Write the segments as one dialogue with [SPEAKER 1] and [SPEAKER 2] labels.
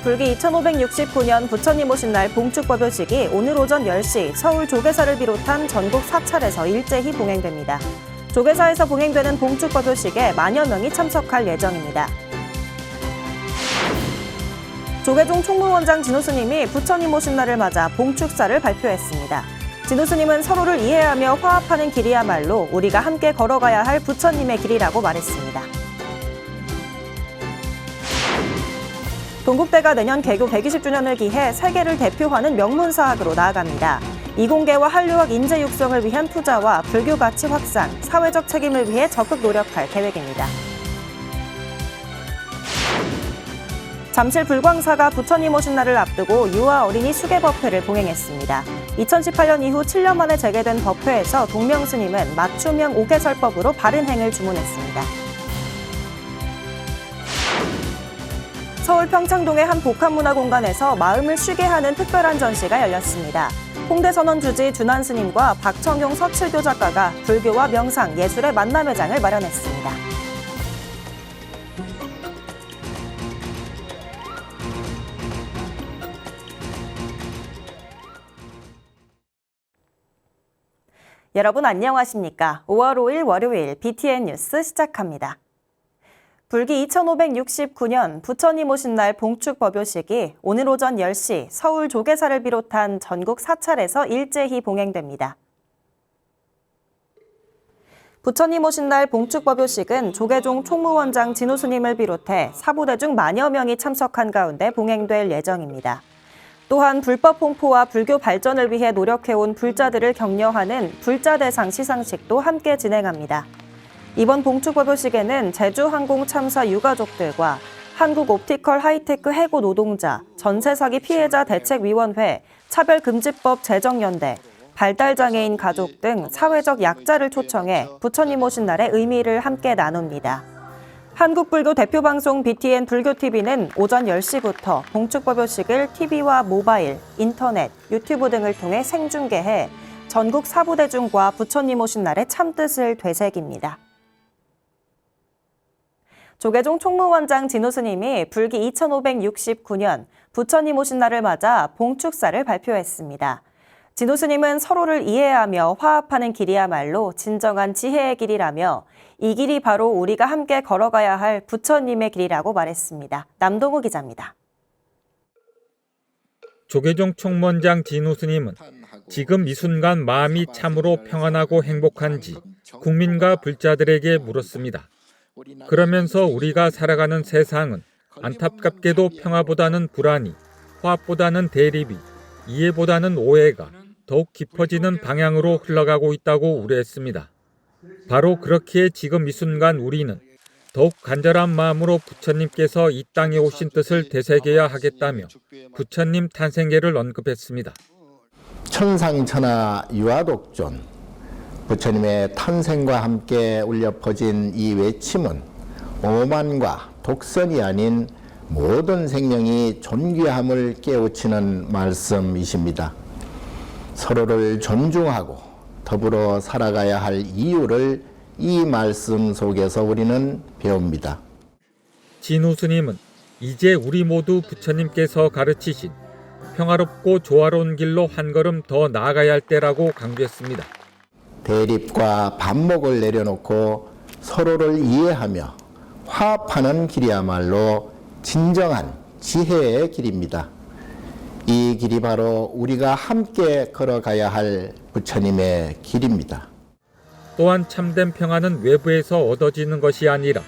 [SPEAKER 1] 불기 2569년 부처님 오신 날 봉축법요식이 오늘 오전 10시 서울 조계사를 비롯한 전국 4차례에서 일제히 봉행됩니다. 조계사에서 봉행되는 봉축법요식에 만여 명이 참석할 예정입니다. 조계종 총무원장 진호 스님이 부처님 오신 날을 맞아 봉축사를 발표했습니다. 진호 스님은 서로를 이해하며 화합하는 길이야말로 우리가 함께 걸어가야 할 부처님의 길이라고 말했습니다. 동국대가 내년 개교 120주년을 기해 세계를 대표하는 명문사학으로 나아갑니다. 이공계와 한류학 인재 육성을 위한 투자와 불교 가치 확산, 사회적 책임을 위해 적극 노력할 계획입니다. 잠실 불광사가 부처님 오신 날을 앞두고 유아 어린이 수계법회를 봉행했습니다. 2018년 이후 7년 만에 재개된 법회에서 동명스님은 맞춤형 옥외설법으로 바른행을 주문했습니다. 서울 평창동의 한 복합문화공간에서 마음을 쉬게 하는 특별한 전시가 열렸습니다. 홍대선원 주지 준환 스님과 박청용 서칠교 작가가 불교와 명상, 예술의 만남의 장을 마련했습니다. 여러분 안녕하십니까? 5월 5일 월요일 BTN 뉴스 시작합니다. 불기 2569년 부처님 오신 날 봉축법요식이 오늘 오전 10시 서울 조계사를 비롯한 전국 4차례에서 일제히 봉행됩니다. 부처님 오신 날 봉축법요식은 조계종 총무원장 진호 스님을 비롯해 사부대중 만여 명이 참석한 가운데 봉행될 예정입니다. 또한 불법 홍포와 불교 발전을 위해 노력해온 불자들을 격려하는 불자대상 시상식도 함께 진행합니다. 이번 봉축법요식에는 제주항공 참사 유가족들과 한국옵티컬 하이테크 해고 노동자, 전세사기 피해자 대책위원회, 차별금지법 제정연대, 발달장애인 가족 등 사회적 약자를 초청해 부처님 오신 날의 의미를 함께 나눕니다. 한국불교 대표방송 BTN 불교TV는 오전 10시부터 봉축법요식을 TV와 모바일, 인터넷, 유튜브 등을 통해 생중계해 전국 사부대중과 부처님 오신 날의 참뜻을 되새깁니다. 조계종 총무원장 진호 스님이 불기 2569년 부처님 오신 날을 맞아 봉축사를 발표했습니다. 진호 스님은 서로를 이해하며 화합하는 길이야말로 진정한 지혜의 길이라며 이 길이 바로 우리가 함께 걸어가야 할 부처님의 길이라고 말했습니다. 남동우 기자입니다.
[SPEAKER 2] 조계종 총무원장 진호 스님은 지금 이 순간 마음이 참으로 평안하고 행복한지 국민과 불자들에게 물었습니다. 그러면서 우리가 살아가는 세상은 안타깝게도 평화보다는 불안이, 화합보다는 대립이, 이해보다는 오해가 더욱 깊어지는 방향으로 흘러가고 있다고 우려했습니다. 바로 그렇기에 지금 이 순간 우리는 더욱 간절한 마음으로 부처님께서 이 땅에 오신 뜻을 되새겨야 하겠다며 부처님 탄생계를 언급했습니다.
[SPEAKER 3] 천상천하 유아독존 부처님의 탄생과 함께 울려 퍼진 이 외침은 오만과 독선이 아닌 모든 생명이 존귀함을 깨우치는 말씀이십니다. 서로를 존중하고 더불어 살아가야 할 이유를 이 말씀 속에서 우리는 배웁니다.
[SPEAKER 2] 진호 스님은 이제 우리 모두 부처님께서 가르치신 평화롭고 조화로운 길로 한 걸음 더 나아가야 할 때라고 강조했습니다.
[SPEAKER 3] 대립과 반목을 내려놓고 서로를 이해하며 화합하는 길이야말로 진정한 지혜의 길입니다. 이 길이 바로 우리가 함께 걸어가야 할 부처님의 길입니다.
[SPEAKER 2] 또한 참된 평화는 외부에서 얻어지는 것이 아니라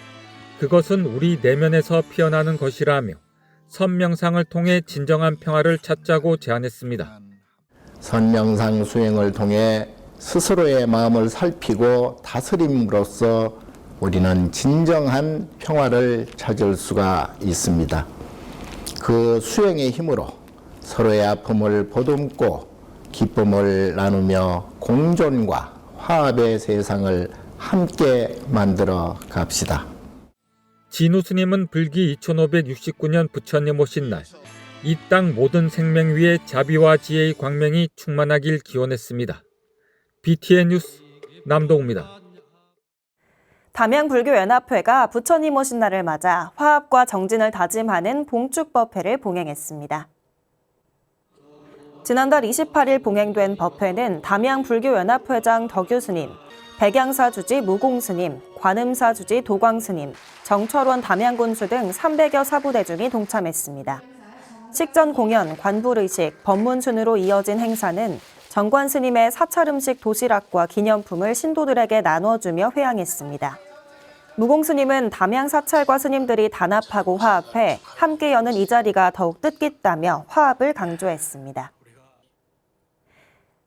[SPEAKER 2] 그것은 우리 내면에서 피어나는 것이라며 선명상을 통해 진정한 평화를 찾자고 제안했습니다.
[SPEAKER 3] 선명상 수행을 통해 스스로의 마음을 살피고 다스림으로써 우리는 진정한 평화를 찾을 수가 있습니다. 그 수행의 힘으로 서로의 아픔을 보듬고 기쁨을 나누며 공존과 화합의 세상을 함께 만들어 갑시다.
[SPEAKER 2] 진호 스님은 불기 2569년 부처님 오신 날 이 땅 모든 생명 위에 자비와 지혜의 광명이 충만하길 기원했습니다. BTN 뉴스 남동우입니다.
[SPEAKER 1] 담양불교연합회가 부처님 오신 날을 맞아 화합과 정진을 다짐하는 봉축법회를 봉행했습니다. 지난달 28일 봉행된 법회는 담양불교연합회장 덕유스님, 백양사 주지 무공스님, 관음사 주지 도광스님, 정철원 담양군수 등 300여 사부대중이 동참했습니다. 식전 공연, 관불의식, 법문순으로 이어진 행사는 정관 스님의 사찰 음식 도시락과 기념품을 신도들에게 나눠주며 회향했습니다. 무공 스님은 담양 사찰과 스님들이 단합하고 화합해 함께 여는 이 자리가 더욱 뜻깊다며 화합을 강조했습니다.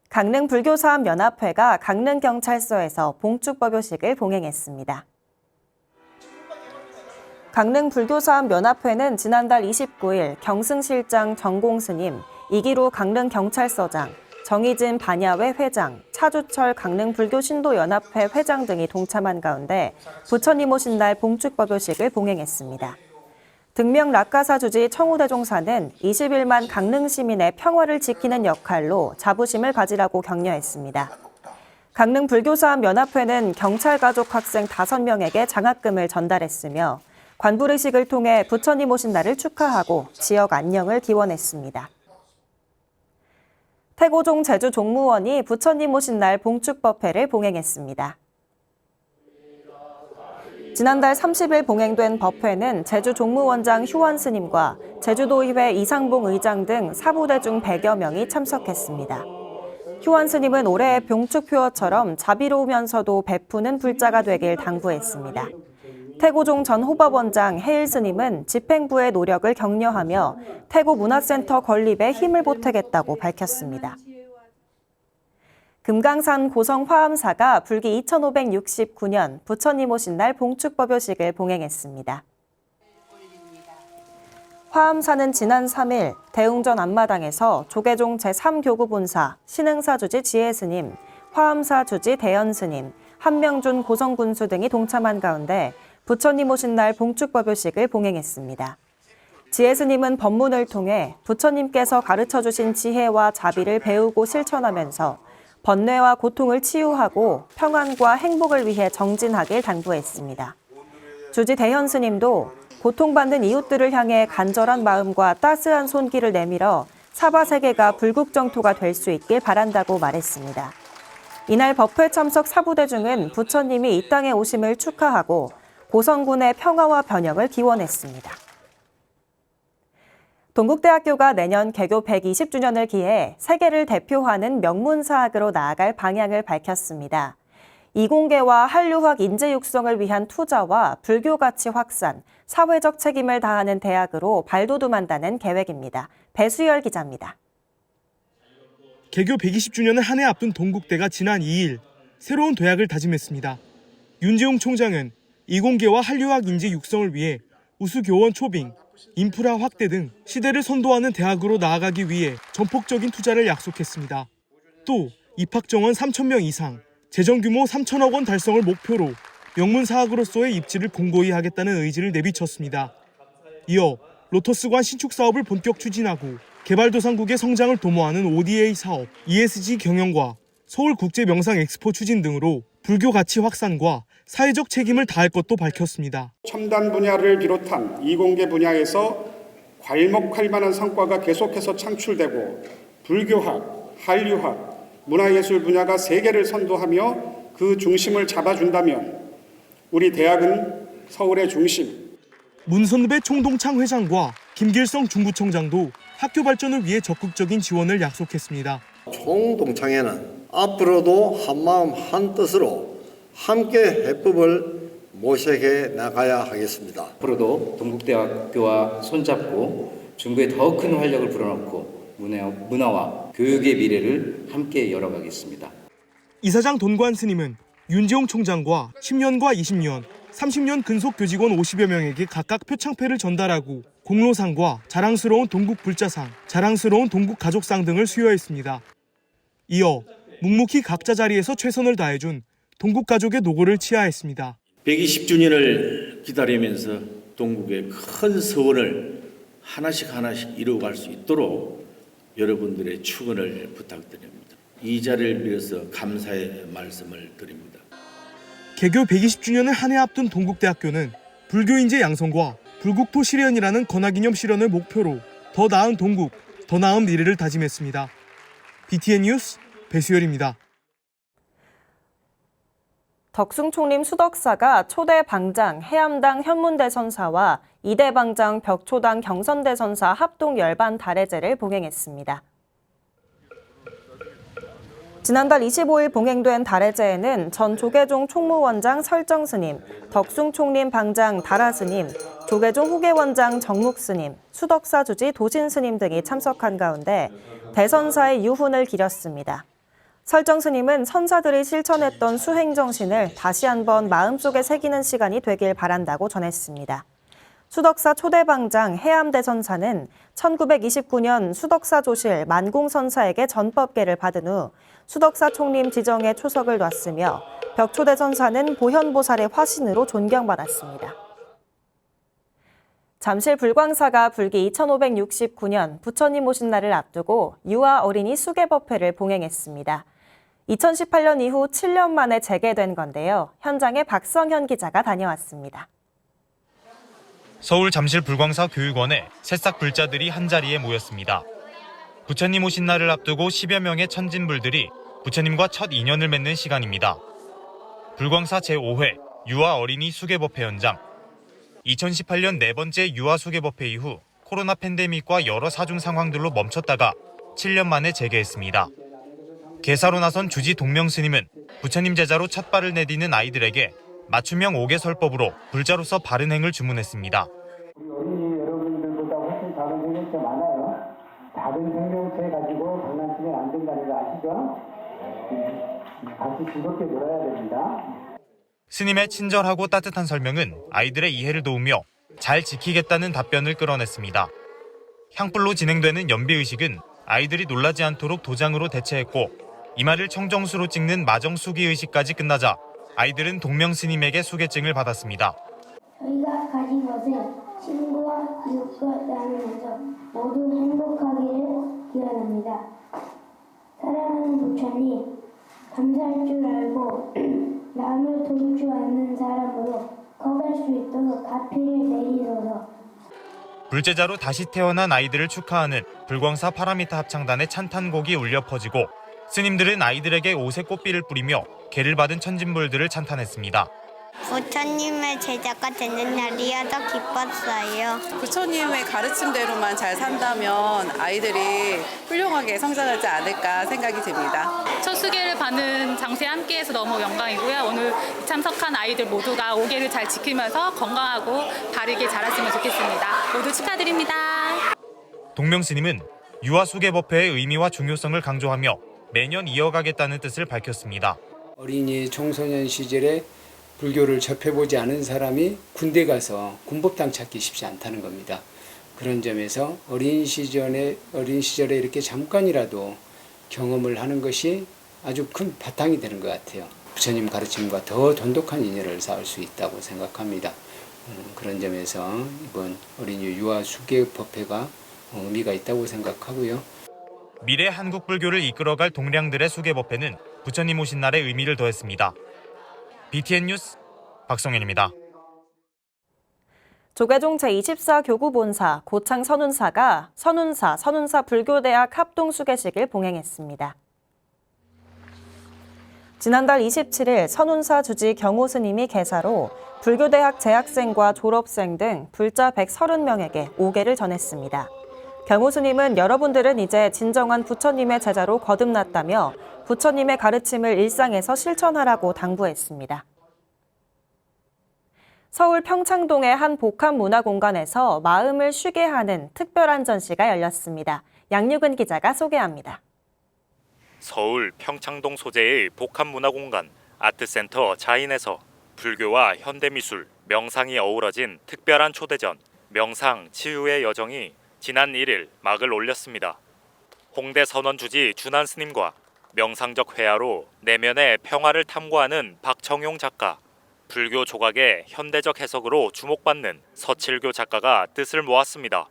[SPEAKER 1] 강릉불교사업연합회가 강릉경찰서에서 봉축법요식을 봉행했습니다. 강릉불교사업연합회는 지난달 29일 경승실장 정공스님, 이기루 강릉경찰서장, 정희진 반야회 회장, 차주철 강릉불교신도연합회 회장 등이 동참한 가운데 부처님 오신 날 봉축법요식을 봉행했습니다. 등명 락가사 주지 청우대종사는 21만 강릉 시민의 평화를 지키는 역할로 자부심을 가지라고 격려했습니다. 강릉불교사업연합회는 경찰가족 학생 5명에게 장학금을 전달했으며 관불의식을 통해 부처님 오신 날을 축하하고 지역 안녕을 기원했습니다. 태고종 제주종무원이 부처님 오신 날 봉축법회를 봉행했습니다. 지난달 30일 봉행된 법회는 제주종무원장 휴원 스님과 제주도의회 이상봉 의장 등 사부대중 100여 명이 참석했습니다. 휴원 스님은 올해의 봉축표어처럼 자비로우면서도 베푸는 불자가 되길 당부했습니다. 태고종 전 호법원장 해일 스님은 집행부의 노력을 격려하며 태고 문화센터 건립에 힘을 보태겠다고 밝혔습니다. 금강산 고성 화엄사가 불기 2569년 부처님 오신 날 봉축법요식을 봉행했습니다. 화엄사는 지난 3일 대웅전 앞마당에서 조계종 제3교구 본사, 신흥사 주지 지혜스님, 화엄사 주지 대연스님, 한명준 고성군수 등이 동참한 가운데 부처님 오신 날 봉축법요식을 봉행했습니다. 지혜스님은 법문을 통해 부처님께서 가르쳐주신 지혜와 자비를 배우고 실천하면서 번뇌와 고통을 치유하고 평안과 행복을 위해 정진하길 당부했습니다. 주지 대현 스님도 고통받는 이웃들을 향해 간절한 마음과 따스한 손길을 내밀어 사바세계가 불국정토가 될 수 있길 바란다고 말했습니다. 이날 법회 참석 사부대중은 부처님이 이 땅에 오심을 축하하고 고성군의 평화와 번영을 기원했습니다. 동국대학교가 내년 개교 120주년을 기해 세계를 대표하는 명문사학으로 나아갈 방향을 밝혔습니다. 이공계와 한류학 인재 육성을 위한 투자와 불교 가치 확산, 사회적 책임을 다하는 대학으로 발돋움한다는 계획입니다. 배수열 기자입니다.
[SPEAKER 4] 개교 120주년을 한 해 앞둔 동국대가 지난 2일 새로운 도약을 다짐했습니다. 윤재웅 총장은 이공계와 한류학 인재 육성을 위해 우수교원 초빙, 인프라 확대 등 시대를 선도하는 대학으로 나아가기 위해 전폭적인 투자를 약속했습니다. 또 입학 정원 3,000명 이상, 재정 규모 3천억 원 달성을 목표로 명문사학으로서의 입지를 공고히 하겠다는 의지를 내비쳤습니다. 이어 로터스관 신축 사업을 본격 추진하고 개발도상국의 성장을 도모하는 ODA 사업, ESG 경영과 서울국제명상 엑스포 추진 등으로 불교 가치 확산과 사회적 책임을 다할 것도 밝혔습니다.
[SPEAKER 5] 첨단 분야를 비롯한 이공계 분야에서 괄목할 만한 성과가 계속해서 창출되고 불교학, 한류학, 문화예술 분야가 세계를 선도하며 그 중심을 잡아준다면 우리 대학은 서울의 중심.
[SPEAKER 4] 문선배 총동창 회장과 김길성 중구청장도 학교 발전을 위해 적극적인 지원을 약속했습니다.
[SPEAKER 6] 총동창회는 앞으로도 한마음 한뜻으로 함께 해법을 모색해 나가야 하겠습니다.
[SPEAKER 7] 앞으로도 동국대학교와 손잡고 중구에 더 큰 활력을 불어넣고 문화와 교육의 미래를 함께 열어가겠습니다.
[SPEAKER 4] 이사장 돈관 스님은 윤재홍 총장과 10년과 20년, 30년 근속 교직원 50여 명에게 각각 표창패를 전달하고 공로상과 자랑스러운 동국 불자상, 자랑스러운 동국 가족상 등을 수여했습니다. 이어 묵묵히 각자 자리에서 최선을 다해준 동국 가족의 노고를 치하했습니다.
[SPEAKER 8] 120주년을 기다리면서 동국의 큰 서원을 하나씩 이루어갈 수 있도록 여러분들의 축원을 부탁드립니다. 이 자리를 빌어서 감사의 말씀을 드립니다.
[SPEAKER 4] 개교 120주년을 한 해 앞둔 동국대학교는 불교인재 양성과 불국토 실현이라는 건화기념 실현을 목표로 더 나은 동국, 더 나은 미래를 다짐했습니다. BTN 뉴스 배수열입니다.
[SPEAKER 1] 덕숭 총림 수덕사가 초대 방장 해암당 현문대선사와 이대 방장 벽초당 경선대선사 합동 열반 달해제를 봉행했습니다. 지난달 25일 봉행된 달해제에는 전 조계종 총무원장 설정스님, 덕숭 총림 방장 다라스님, 조계종 후계원장 정묵스님, 수덕사 주지 도진스님 등이 참석한 가운데 대선사의 유훈을 기렸습니다. 설정스님은 선사들이 실천했던 수행정신을 다시 한번 마음속에 새기는 시간이 되길 바란다고 전했습니다. 수덕사 초대방장 해암대선사는 1929년 수덕사 조실 만공선사에게 전법계를 받은 후 수덕사 총림 지정에 초석을 놨으며 벽초대선사는 보현보살의 화신으로 존경받았습니다. 잠실 불광사가 불기 2569년 부처님 오신 날을 앞두고 유아 어린이 수계법회를 봉행했습니다. 2018년 이후 7년 만에 재개된 건데요. 현장에 박성현 기자가 다녀왔습니다.
[SPEAKER 9] 서울 잠실 불광사 교육원에 새싹 불자들이 한자리에 모였습니다. 부처님 오신 날을 앞두고 10여 명의 천진불들이 부처님과 첫 인연을 맺는 시간입니다. 불광사 제5회 유아 어린이 수계법회 현장. 2018년 네 번째 유아 수계법회 이후 코로나 팬데믹과 여러 사중 상황들로 멈췄다가 7년 만에 재개했습니다. 개사로 나선 주지 동명스님은 부처님 제자로 첫 발을 내디는 아이들에게 맞춤형 5개 설법으로 불자로서 바른 행을 주문했습니다.
[SPEAKER 10] 우리 어린이 여러분들보다 훨씬 다른 생명체 많아요. 다른 생명체 가지고 장난치면 안 된다는 거 아시죠? 같이 즐겁게 놀아야 됩니다.
[SPEAKER 9] 스님의 친절하고 따뜻한 설명은 아이들의 이해를 도우며 잘 지키겠다는 답변을 끌어냈습니다. 향불로 진행되는 연비의식은 아이들이 놀라지 않도록 도장으로 대체했고 이마를 청정수로 찍는 마정수기 의식까지 끝나자 아이들은 동명스님에게 수계증을 받았습니다.
[SPEAKER 11] 저희가 가진 것은 친구와 이웃과 나누면서 모두 행복하기를 기원합니다. 사랑하는 부처님, 감사할 줄 알고 남을 도울 줄 아는 사람으로 커갈 수 있도록 가피를 내리소서.
[SPEAKER 9] 불제자로 다시 태어난 아이들을 축하하는 불광사 파라미타 합창단의 찬탄곡이 울려 퍼지고 스님들은 아이들에게 옷에 꽃비를 뿌리며 계를 받은 천진불들을 찬탄했습니다.
[SPEAKER 11] 부처님의 제자가 되는 날이어서 기뻤어요.
[SPEAKER 12] 부처님의 가르침대로만 잘 산다면 아이들이 훌륭하게 성장하지 않을까 생각이 듭니다.
[SPEAKER 13] 첫 수계를 받는 장소에 함께해서 너무 영광이고요. 오늘 참석한 아이들 모두가 5계를 잘 지키면서 건강하고 바르게 자랐으면 좋겠습니다. 모두 축하드립니다.
[SPEAKER 9] 동명스님은 유아 수계법회의 의미와 중요성을 강조하며 매년 이어가겠다는 뜻을 밝혔습니다.
[SPEAKER 14] 어린이 청소년 시절에 불교를 접해보지 않은 사람이 군대 가서 군법당 찾기 쉽지 않다는 겁니다. 그런 점에서 어린 시절에 이렇게 잠깐이라도 경험을 하는 것이 아주 큰 바탕이 되는 것 같아요. 부처님 가르침과 더 돈독한 인연을 쌓을 수 있다고 생각합니다. 그런 점에서 이번 어린이 유아 수계법회가 의미가 있다고 생각하고요.
[SPEAKER 9] 미래 한국 불교를 이끌어갈 동량들의 수계법회는 부처님 오신 날의 의미를 더했습니다. BTN 뉴스 박성현입니다.
[SPEAKER 1] 조계종 제24 교구본사 고창 선운사가 선운사 불교대학 합동수계식을 봉행했습니다. 지난달 27일 선운사 주지 경호스님이 개사로 불교대학 재학생과 졸업생 등 불자 130명에게 5계를 전했습니다. 경호스님은 여러분들은 이제 진정한 부처님의 제자로 거듭났다며 부처님의 가르침을 일상에서 실천하라고 당부했습니다. 서울 평창동의 한 복합문화공간에서 마음을 쉬게 하는 특별한 전시가 열렸습니다. 양유근 기자가 소개합니다.
[SPEAKER 15] 서울 평창동 소재의 복합문화공간 아트센터 자인에서 불교와 현대미술, 명상이 어우러진 특별한 초대전, 명상 치유의 여정이 지난 1일 막을 올렸습니다. 홍대 선원주지 준한 스님과 명상적 회화로 내면의 평화를 탐구하는 박청용 작가, 불교 조각의 현대적 해석으로 주목받는 서칠교 작가가 뜻을 모았습니다.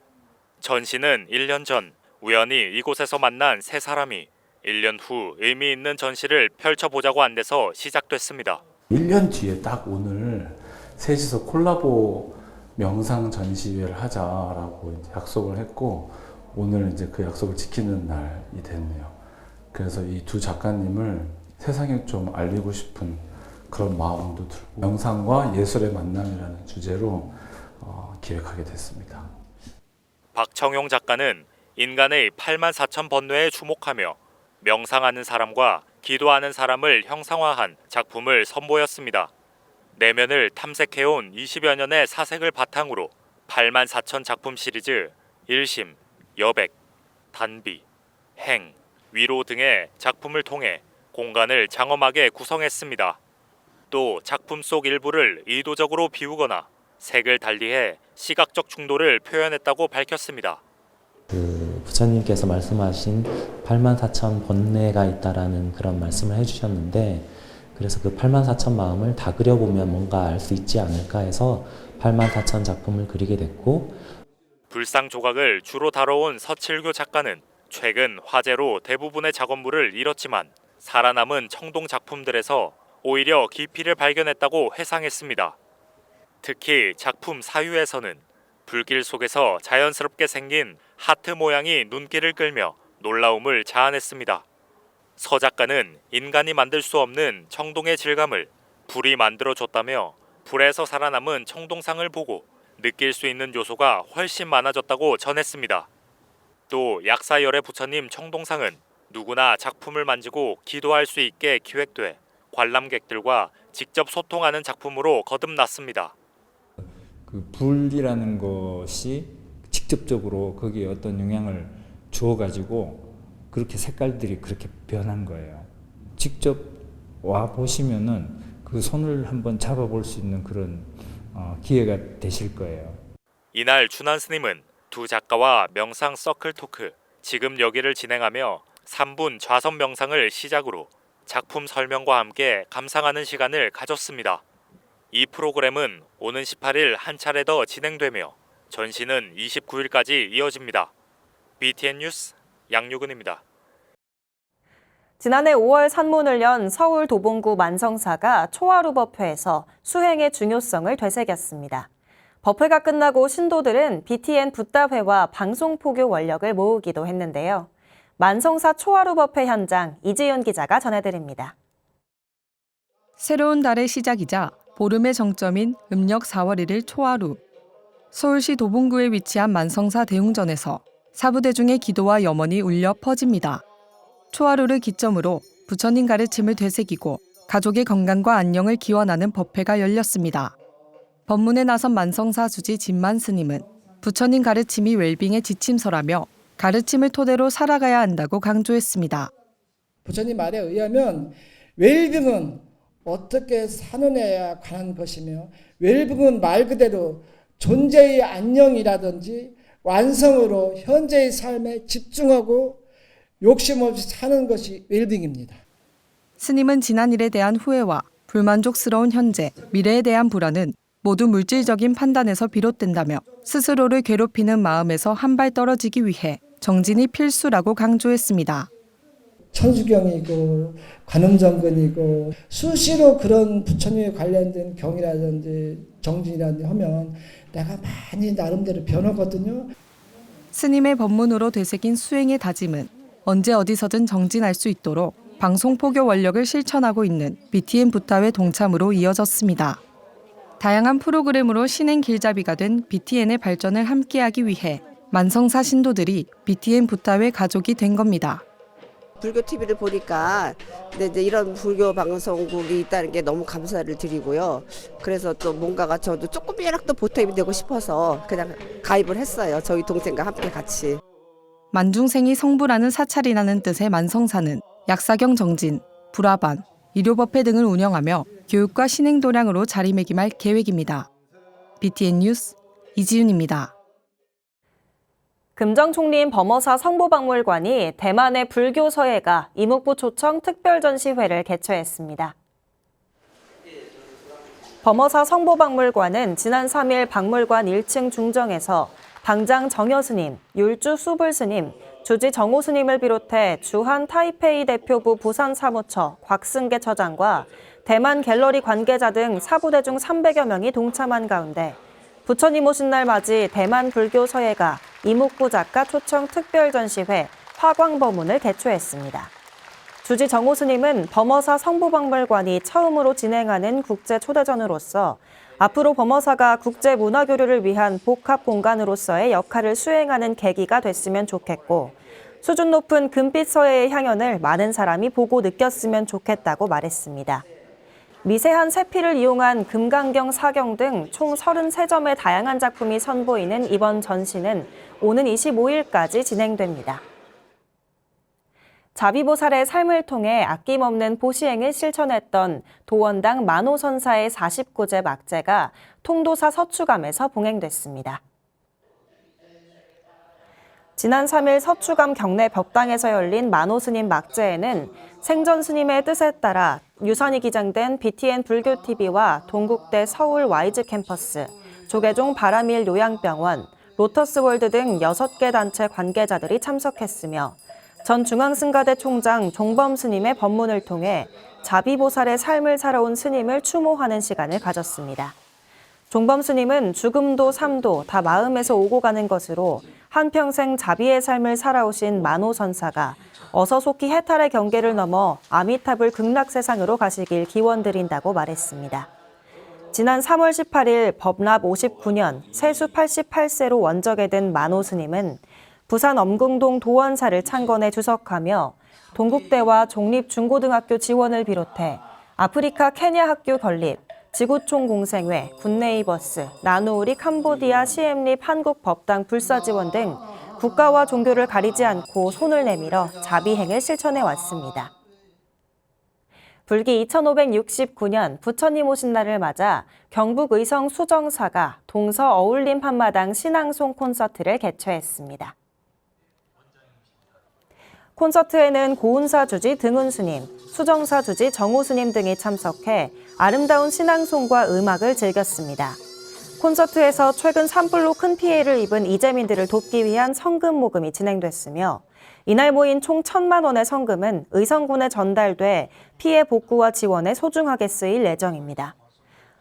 [SPEAKER 15] 전시는 1년 전 우연히 이곳에서 만난 세 사람이 1년 후 의미 있는 전시를 펼쳐보자고 한 데서 시작됐습니다.
[SPEAKER 16] 1년 뒤에 딱 오늘 셋이서 콜라보 명상 전시회를 하자라고 이제 약속을 했고 오늘 이제 그 약속을 지키는 날이 됐네요. 그래서 이 두 작가님을 세상에 좀 알리고 싶은 그런 마음도 들고 명상과 예술의 만남이라는 주제로 기획하게 됐습니다.
[SPEAKER 15] 박청용 작가는 인간의 8만 4천 번뇌에 주목하며 명상하는 사람과 기도하는 사람을 형상화한 작품을 선보였습니다. 내면을 탐색해온 20여 년의 사색을 바탕으로 8만 4천 작품 시리즈 일심, 여백, 단비, 행, 위로 등의 작품을 통해 공간을 장엄하게 구성했습니다. 또 작품 속 일부를 의도적으로 비우거나 색을 달리해 시각적 충돌을 표현했다고 밝혔습니다.
[SPEAKER 17] 부처님께서 말씀하신 8만 4천 번뇌가 있다라는 그런 말씀을 해주셨는데 그래서 그 8만 4천 마음을 다 그려보면 뭔가 알 수 있지 않을까 해서 8만 4천 작품을 그리게 됐고
[SPEAKER 15] 불상 조각을 주로 다뤄온 서칠교 작가는 최근 화재로 대부분의 작업물을 잃었지만 살아남은 청동 작품들에서 오히려 깊이를 발견했다고 회상했습니다. 특히 작품 사유에서는 불길 속에서 자연스럽게 생긴 하트 모양이 눈길을 끌며 놀라움을 자아냈습니다. 서 작가는 인간이 만들 수 없는 청동의 질감을 불이 만들어줬다며 불에서 살아남은 청동상을 보고 느낄 수 있는 요소가 훨씬 많아졌다고 전했습니다. 또 약사열의 부처님 청동상은 누구나 작품을 만지고 기도할 수 있게 기획돼 관람객들과 직접 소통하는 작품으로 거듭났습니다.
[SPEAKER 18] 그 불이라는 것이 직접적으로 거기에 어떤 영향을 주어가지고 그렇게 색깔들이 그렇게 변한 거예요. 직접 와 보시면은 그 손을 한번 잡아볼 수 있는 그런 기회가 되실 거예요.
[SPEAKER 15] 이날 준한 스님은 두 작가와 명상 서클 토크, 지금 여기를 진행하며 3분 좌선 명상을 시작으로 작품 설명과 함께 감상하는 시간을 가졌습니다. 이 프로그램은 오는 18일 한 차례 더 진행되며 전시는 29일까지 이어집니다. BTN 뉴스 양유근입니다.
[SPEAKER 1] 지난해 5월 산문을 연 서울 도봉구 만성사가 초하루 법회에서 수행의 중요성을 되새겼습니다. 법회가 끝나고 신도들은 BTN 붓다회와 방송포교 원력을 모으기도 했는데요. 만성사 초하루 법회 현장 이지윤 기자가 전해드립니다.
[SPEAKER 19] 새로운 달의 시작이자 보름의 정점인 음력 4월 1일 초하루. 서울시 도봉구에 위치한 만성사 대웅전에서 사부대중의 기도와 염원이 울려 퍼집니다. 초하루를 기점으로 부처님 가르침을 되새기고 가족의 건강과 안녕을 기원하는 법회가 열렸습니다. 법문에 나선 만성사 주지 진만 스님은 부처님 가르침이 웰빙의 지침서라며 가르침을 토대로 살아가야 한다고 강조했습니다.
[SPEAKER 20] 부처님 말에 의하면 웰빙은 어떻게 사느냐에 관한 것이며 웰빙은 말 그대로 존재의 안녕이라든지 완성으로 현재의 삶에 집중하고 욕심 없이 사는 것이 웰빙입니다.
[SPEAKER 19] 스님은 지난 일에 대한 후회와 불만족스러운 현재, 미래에 대한 불안은 모두 물질적인 판단에서 비롯된다며 스스로를 괴롭히는 마음에서 한 발 떨어지기 위해 정진이 필수라고 강조했습니다.
[SPEAKER 20] 천수경이고 관음정근이고 수시로 그런 부처님에 관련된 경이라든지 정진이라든지 하면 내가 많이 나름대로 변하거든요.
[SPEAKER 19] 스님의 법문으로 되새긴 수행의 다짐은 언제 어디서든 정진할 수 있도록 방송포교 원력을 실천하고 있는 BTN 붓다회 동참으로 이어졌습니다. 다양한 프로그램으로 신행 길잡이가 된 BTN의 발전을 함께하기 위해 만성사 신도들이 BTN 붓다회 가족이 된 겁니다.
[SPEAKER 21] 불교 TV를 보니까 이제 이런 불교 방송국이 있다는 게 너무 감사를 드리고요. 그래서 또 뭔가가 저도 조금이라도 보탬이 되고 싶어서 그냥 가입을 했어요. 저희 동생과 함께 같이.
[SPEAKER 19] 만중생이 성불하는 사찰이라는 뜻의 만성사는 약사경 정진, 불화반, 의료법회 등을 운영하며 교육과 신행 도량으로 자리매김할 계획입니다. BTN 뉴스 이지윤입니다.
[SPEAKER 1] 금정 총리인 범어사 성보박물관이 대만의 불교 서예가 이묵부 초청 특별전시회를 개최했습니다. 범어사 성보박물관은 지난 3일 박물관 1층 중정에서 방장 정여 스님, 율주 수불 스님, 주지 정호 스님을 비롯해 주한 타이페이 대표부 부산 사무처 곽승계 처장과 대만 갤러리 관계자 등 사부대중 300여 명이 동참한 가운데 부처님 오신 날 맞이 대만 불교 서예가 이목구 작가 초청 특별전시회 화광법문을 개최했습니다. 주지 정호 스님은 범어사 성부박물관이 처음으로 진행하는 국제 초대전으로서 앞으로 범어사가 국제 문화 교류를 위한 복합 공간으로서의 역할을 수행하는 계기가 됐으면 좋겠고 수준 높은 금빛 서예의 향연을 많은 사람이 보고 느꼈으면 좋겠다고 말했습니다. 미세한 세피를 이용한 금강경, 사경 등 총 33점의 다양한 작품이 선보이는 이번 전시는 오는 25일까지 진행됩니다. 자비보살의 삶을 통해 아낌없는 보시행을 실천했던 도원당 만호선사의 49제 막제가 통도사 서추감에서 봉행됐습니다. 지난 3일 서추감 경내 벽당에서 열린 만호스님 막제에는 생전 스님의 뜻에 따라 유산이 기장된 BTN 불교TV와 동국대 서울 YG 캠퍼스, 조계종 바라밀 요양병원, 로터스월드 등 6개 단체 관계자들이 참석했으며 전 중앙승가대 총장 종범 스님의 법문을 통해 자비보살의 삶을 살아온 스님을 추모하는 시간을 가졌습니다. 종범 스님은 죽음도 삶도 다 마음에서 오고 가는 것으로 한평생 자비의 삶을 살아오신 만호선사가 어서 속히 해탈의 경계를 넘어 아미탑을 극락세상으로 가시길 기원드린다고 말했습니다. 지난 3월 18일 법납 59년 세수 88세로 원적에 든 만호 스님은 부산 엄궁동 도원사를 창건해 주석하며 동국대와 종립중고등학교 지원을 비롯해 아프리카 케냐 학교 건립, 지구촌 공생회, 굿네이버스, 나누우리 캄보디아 시엠립 한국법당 불사 지원 등 국가와 종교를 가리지 않고 손을 내밀어 자비행을 실천해 왔습니다. 불기 2569년 부처님 오신 날을 맞아 경북 의성 수정사가 동서 어울림 한마당 신앙송 콘서트를 개최했습니다. 콘서트에는 고운사 주지 등운 스님, 수정사 주지 정호 스님 등이 참석해 아름다운 신앙송과 음악을 즐겼습니다. 콘서트에서 최근 산불로 큰 피해를 입은 이재민들을 돕기 위한 성금 모금이 진행됐으며 이날 모인 총 1,000만 원의 성금은 의성군에 전달돼 피해 복구와 지원에 소중하게 쓰일 예정입니다.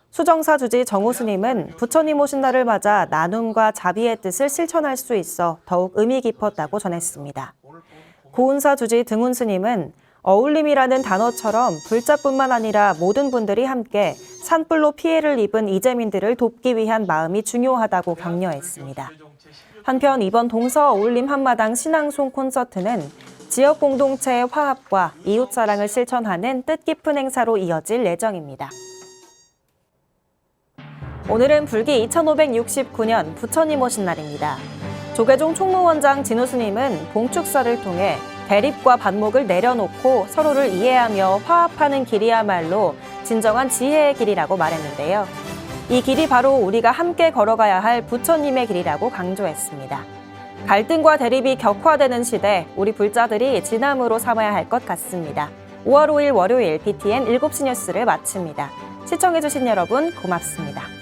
[SPEAKER 1] 수정사 주지 정호 스님은 부처님 오신 날을 맞아 나눔과 자비의 뜻을 실천할 수 있어 더욱 의미 깊었다고 전했습니다. 고운사 주지 등운 스님은 어울림이라는 단어처럼 불자뿐만 아니라 모든 분들이 함께 산불로 피해를 입은 이재민들을 돕기 위한 마음이 중요하다고 격려했습니다. 한편 이번 동서 어울림 한마당 신앙송 콘서트는 지역 공동체의 화합과 이웃사랑을 실천하는 뜻깊은 행사로 이어질 예정입니다. 오늘은 불기 2569년 부처님 오신 날입니다. 조계종 총무원장 진우 스님은 봉축사를 통해 대립과 반목을 내려놓고 서로를 이해하며 화합하는 길이야말로 진정한 지혜의 길이라고 말했는데요. 이 길이 바로 우리가 함께 걸어가야 할 부처님의 길이라고 강조했습니다. 갈등과 대립이 격화되는 시대, 우리 불자들이 진함으로 삼아야 할 것 같습니다. 5월 5일 월요일 BTN 7시 뉴스를 마칩니다. 시청해주신 여러분 고맙습니다.